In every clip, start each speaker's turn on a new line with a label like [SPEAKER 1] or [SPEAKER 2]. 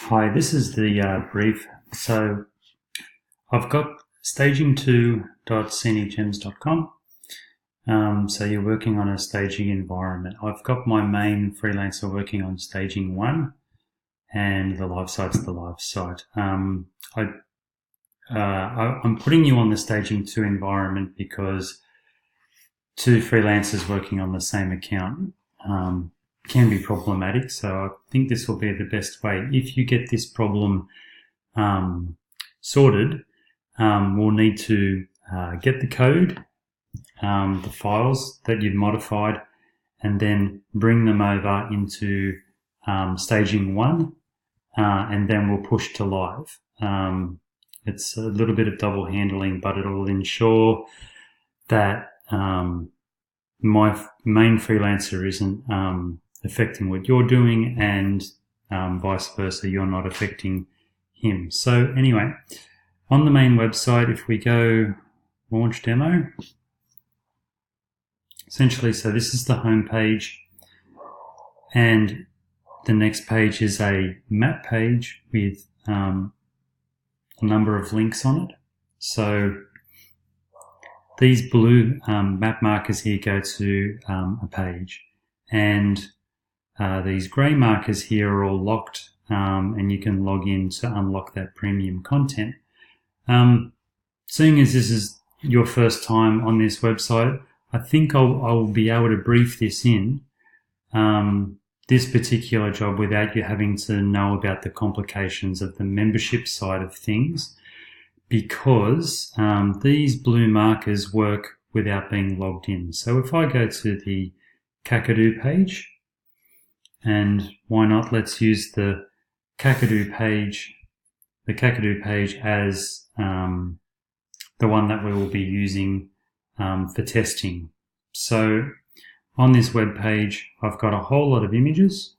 [SPEAKER 1] Hi, this is the brief. So I've got staging2.scenigems.com. So you're working on a staging environment. I've got my main freelancer working on staging 1 and the live site's the live site. I'm putting you on the staging 2 environment because 2 freelancers working on the same account can be problematic. So I think this will be the best way. If you get this problem sorted, we'll need to get the code, the files that you've modified, and then bring them over into staging 1, and then we'll push to live. It's a little bit of double handling, but it will ensure that my main freelancer isn't affecting what you're doing, and vice versa, you're not affecting him. So anyway, on the main website, if we go launch demo, essentially, so this is the home page, and the next page is a map page with a number of links on it. So these blue map markers here go to a page, and these grey markers here are all locked, and you can log in to unlock that premium content. Seeing as this is your first time on this website, I think I'll be able to brief this in, this particular job, without you having to know about the complications of the membership side of things, because these blue markers work without being logged in. So if I go to the Kakadu page, and why not, let's use the Kakadu page as the one that we will be using for testing. So on this web page, I've got a whole lot of images.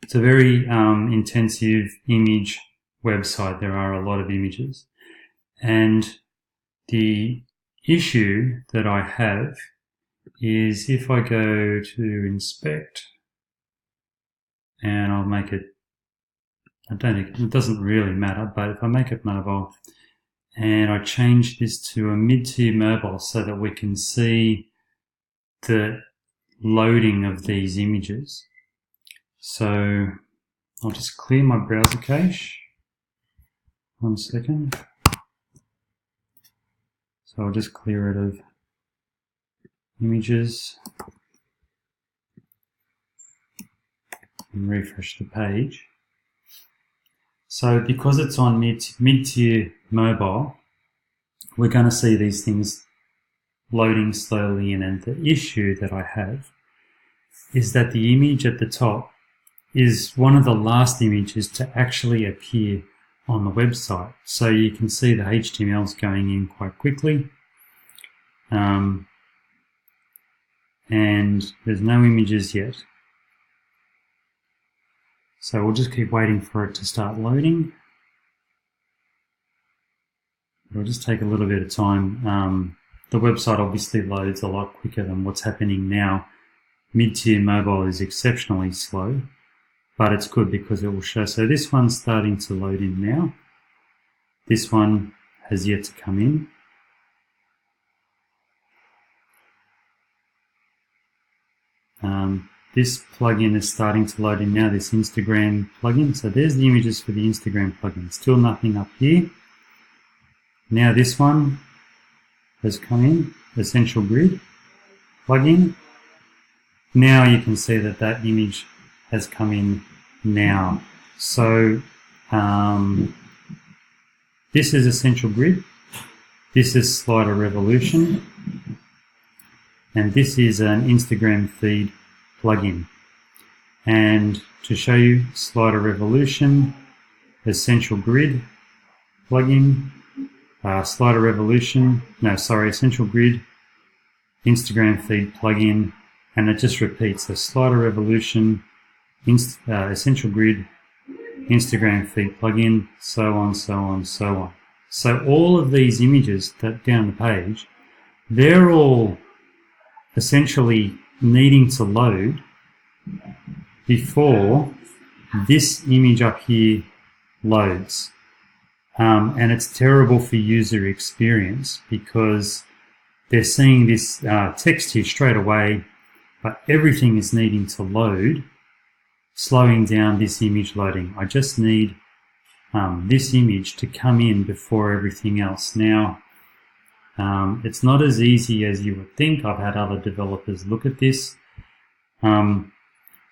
[SPEAKER 1] It's a very intensive image website. There are a lot of images, and the issue that I have is if I go to inspect, and I'll make it, it doesn't really matter, but if I make it mobile and I change this to a mid-tier mobile so that we can see the loading of these images. So I'll just clear my browser cache. 1 second. So I'll just clear it of images and refresh the page. So because it's on mid-tier mobile, we're going to see these things loading slowly in, and the issue that I have is that the image at the top is one of the last images to actually appear on the website. So you can see the HTML is going in quite quickly, and there's no images yet. So we'll just keep waiting for it to start loading. It'll just take a little bit of time. The website obviously loads a lot quicker than what's happening now. Mid-tier mobile is exceptionally slow, but it's good because it will show. So this one's starting to load in now. This one has yet to come in. This plugin is starting to load in now, this Instagram plugin. So there's the images for the Instagram plugin. Still nothing up here. Now this one has come in, Essential Grid plugin. Now you can see that that image has come in now. So this is Essential Grid. This is Slider Revolution. And this is an Instagram feed plugin. And to show you Slider Revolution, Essential Grid plugin, Essential Grid, Instagram feed plugin, and it just repeats. So Slider Revolution, Essential Grid, Instagram feed plugin, so on, so on, so on. So all of these images that down the page, they're all essentially needing to load before this image up here loads. And it's terrible for user experience because they're seeing this text here straight away, but everything is needing to load, slowing down this image loading. I just need this image to come in before everything else. Now, it's not as easy as you would think. I've had other developers look at this.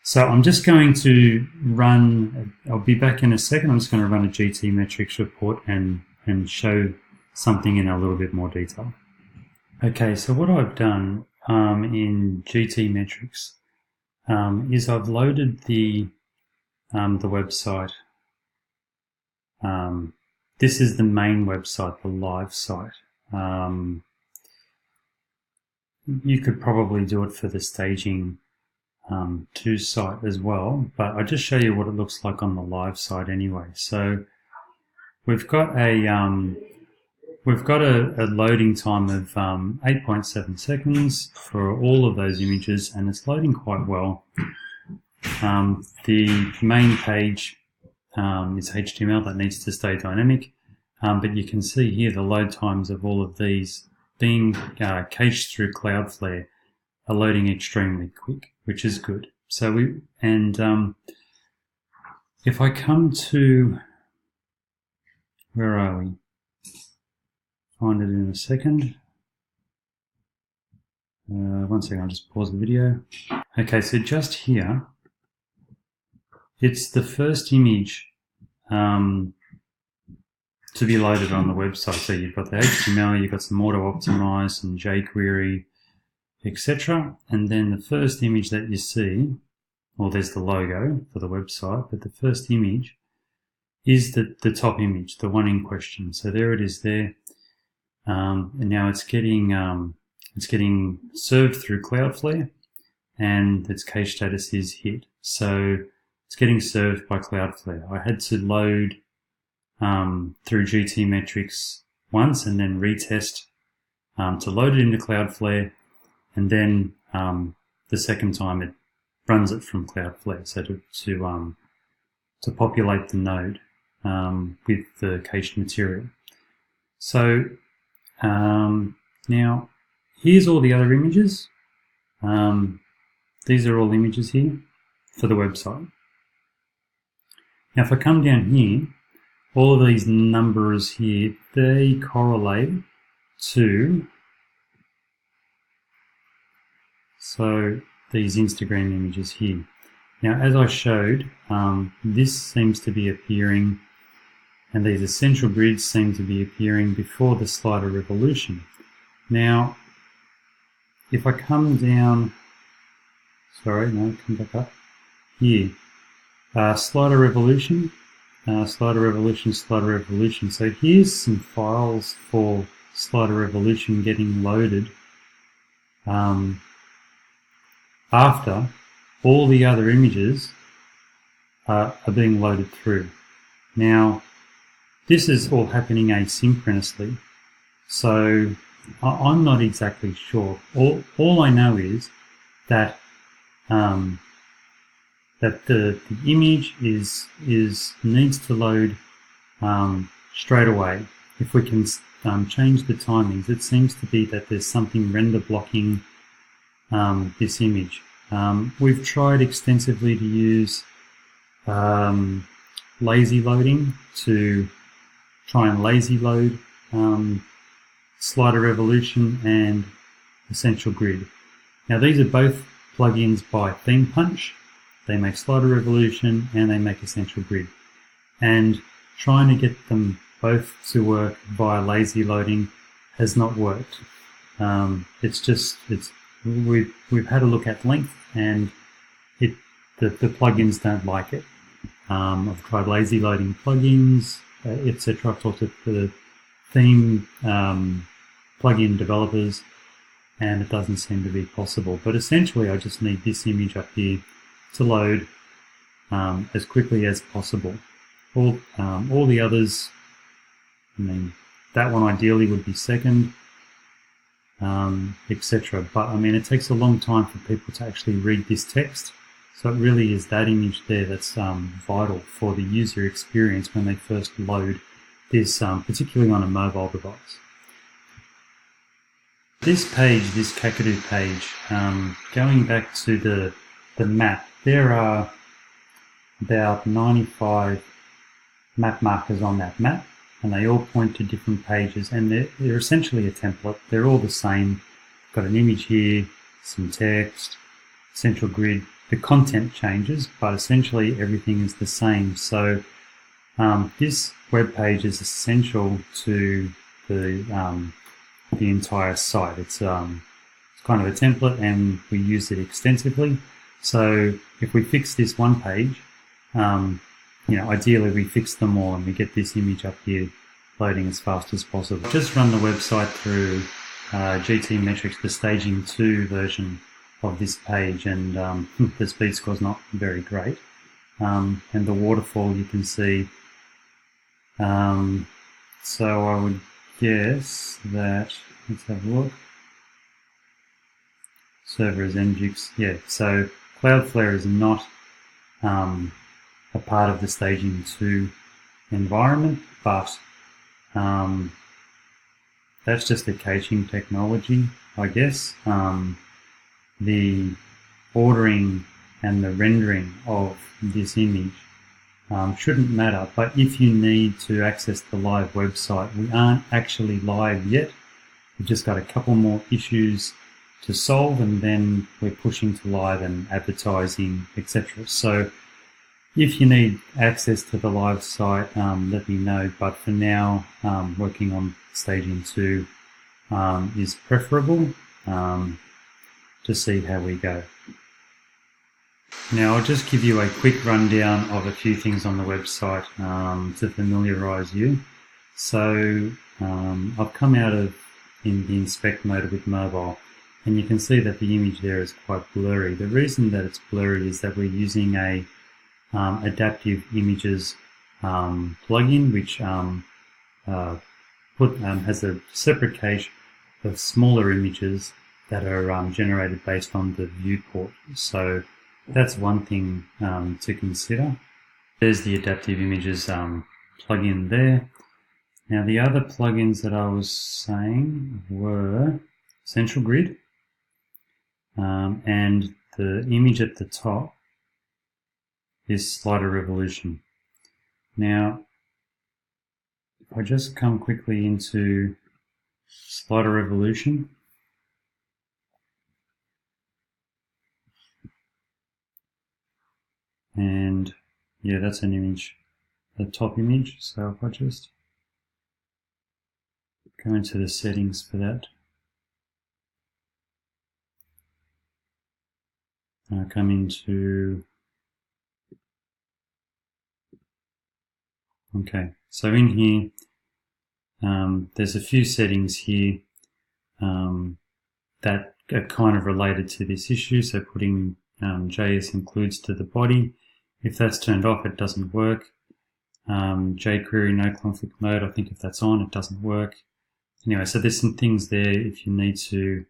[SPEAKER 1] So I'm just going to run, I'll be back in a second. I'm just going to run a GTmetrix report and show something in a little bit more detail. Okay, so what I've done in GTmetrix is I've loaded the website. This is the main website, the live site. You could probably do it for the staging 2 site as well, but I'll just show you what it looks like on the live site anyway. So we've got a loading time of 8.7 seconds for all of those images, and it's loading quite well. The main page is HTML that needs to stay dynamic, but you can see here the load times of all of these being cached through Cloudflare are loading extremely quick, which is good. So if I come to, where are we? Find it in a second. One second, I'll just pause the video. Okay, so just here, it's the first image to be loaded on the website. So you've got the HTML, you've got some auto-optimize, some jQuery, etc. And then the first image that you see, well, there's the logo for the website, but the first image is the top image, the one in question. So there it is there. And now it's getting served through Cloudflare, and its cache status is hit. So it's getting served by Cloudflare. I had to load through GTmetrix once and then retest to load it into Cloudflare, and then the second time it runs it from Cloudflare, so to populate the node with the cached material. So now here's all the other images. These are all images here for the website. Now if I come down here, all of these numbers here, they correlate to these Instagram images here. Now as I showed, this seems to be appearing, and these essential grids seem to be appearing before the slider revolution. Now if I come down, come back up here, slider revolution, slider revolution, slider revolution. So here's some files for slider revolution getting loaded after all the other images are being loaded through. Now this is all happening asynchronously, so I'm not exactly sure. All I know is that that the image needs to load straight away. If we can change the timings, it seems to be that there's something render blocking this image. We've tried extensively to use lazy loading to try and lazy load slider revolution and essential grid. Now these are both plugins by ThemePunch. They make slider revolution and they make essential grid, and trying to get them both to work via lazy loading has not worked. We've had a look at length, and the plugins don't like it. I've tried lazy loading plugins, etc. I've talked to the theme plugin developers, and it doesn't seem to be possible. But essentially I just need this image up here to load as quickly as possible. All the others, I mean, that one ideally would be second, etc. But I mean, it takes a long time for people to actually read this text. So it really is that image there that's vital for the user experience when they first load this, particularly on a mobile device. This page, this Kakadu page, going back to the map, there are about 95 map markers on that map, and they all point to different pages, and they're essentially a template. They're all the same. Got an image here, some text, central grid. The content changes, but essentially everything is the same. So this web page is essential to the entire site. It's kind of a template, and we use it extensively. So if we fix this one page, ideally we fix them all and we get this image up here loading as fast as possible. Just run the website through GTmetrix, the staging 2 version of this page, and the speed score is not very great. And the waterfall you can see. So I would guess that, let's have a look. Server is Nginx. Yeah, so Cloudflare is not a part of the staging 2 environment, but that's just a caching technology, I guess. The ordering and the rendering of this image shouldn't matter, but if you need to access the live website, we aren't actually live yet. We've just got a couple more issues to solve, and then we're pushing to live and advertising, etc. So if you need access to the live site, let me know, but for now, working on staging 2 is preferable to see how we go. Now I'll just give you a quick rundown of a few things on the website to familiarize you. So I've come out of in the inspect mode with mobile, and you can see that the image there is quite blurry. The reason that it's blurry is that we're using a adaptive images plugin, which has a separate cache of smaller images that are generated based on the viewport. So that's one thing to consider. There's the adaptive images plugin there. Now the other plugins that I was saying were Central Grid, and the image at the top is Slider Revolution. Now, if I just come quickly into Slider Revolution, and yeah, that's an image, the top image. So if I just go into the settings for that, and I come into, okay, so in here, there's a few settings here that are kind of related to this issue. So putting JS includes to the body. If that's turned off, it doesn't work. jQuery no conflict mode, I think if that's on, it doesn't work. Anyway, so there's some things there if you need to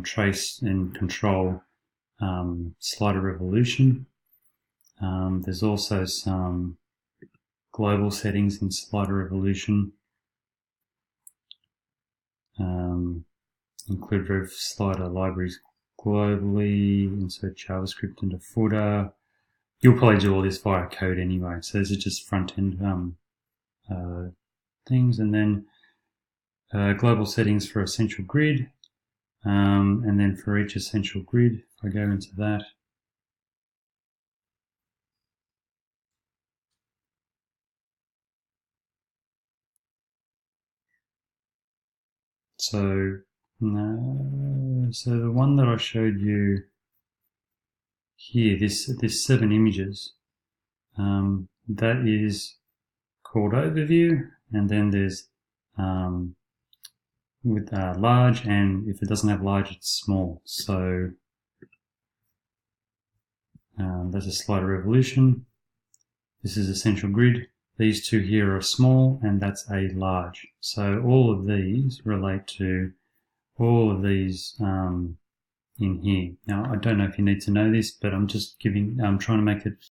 [SPEAKER 1] trace and control Slider Revolution. There's also some global settings in Slider Revolution. Include Rev Slider libraries globally, insert JavaScript into footer. You'll probably do all this via code anyway, so these are just front-end things. And then global settings for Essential Grid, and then for each Essential Grid, if I go into that, so the one that I showed you here, this 7 images, that is called Overview, and then there's with large, and if it doesn't have large, it's small. So there's a Slider Revolution. This is Essential Grid. These two here are small, and that's a large. So all of these relate to all of these in here. Now, I don't know if you need to know this, but I'm trying to make it